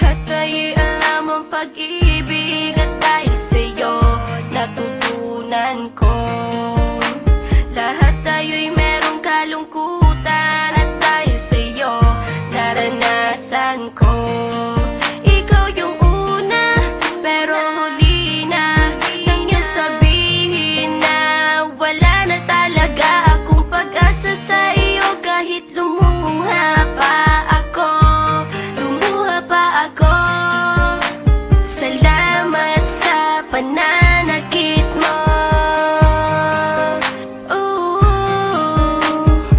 Lahat ay alam ang pag-ibig at dahil sa'yo natutunan ko. Lahat tayo'y merong kalungkutan at dahil sa'yo naranasan ko. Ikaw yung una pero huli na, nang iyong sabihin na wala na talaga akong pag-asa sa iyo. Kahit lumuha pa ako, salamat sa pananakit mo.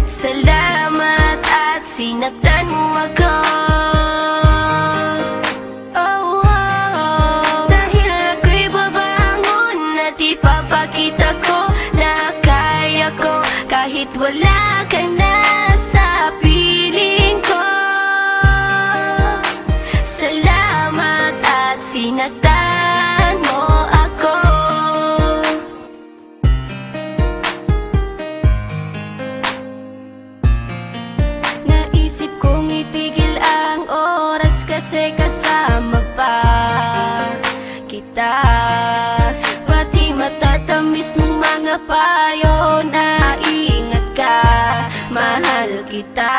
Salamat at sinaktan mo ako. Dahil ako'y babangon at ipapakita ko na kaya ko kahit wala ka na sa piling ko. Salamat at sinaktan mo ako. Naisip kong itigil ang oras kasi kasama pa kita. Pati matatamis mong mga payo na ingat ka, mahal kita.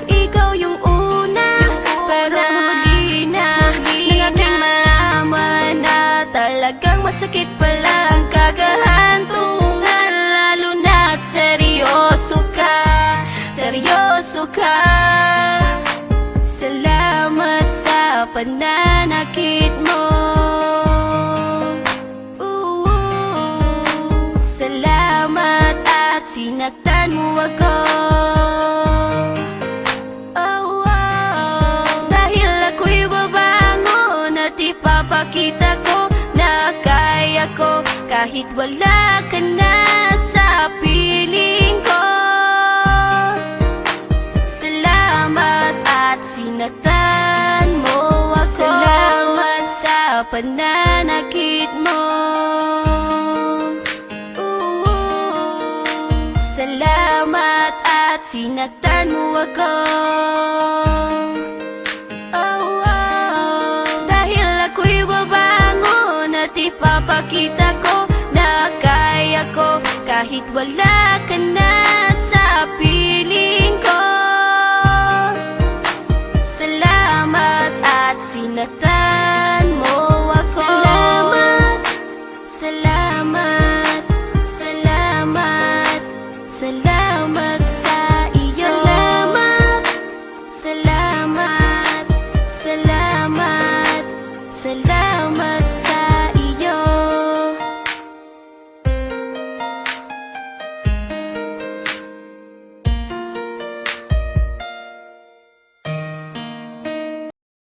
Ikaw yung una pero huli na, nang aking malaman na talagang masakit pala ang kagahantungan. Lalo na't seryoso ka, seryoso ka. Salamat sa pananakit mo. Salamat at sinaktan mo ako. Dahil ako'y babangon at ipapakita ko na kaya ko kahit wala ka na sa piling ko. Salamat at sinaktan mo ako. Salamat sa pananakit mo. Salamat at sinaktan mo ako. Dahil ako'y babangon at ipapakita ko na kaya ko kahit wala ka na sa piling ko. Salamat at sinaktan mo ako. Salamat, salamat, salamat, salamat sa iyo. Salamat, salamat, salamat, salamat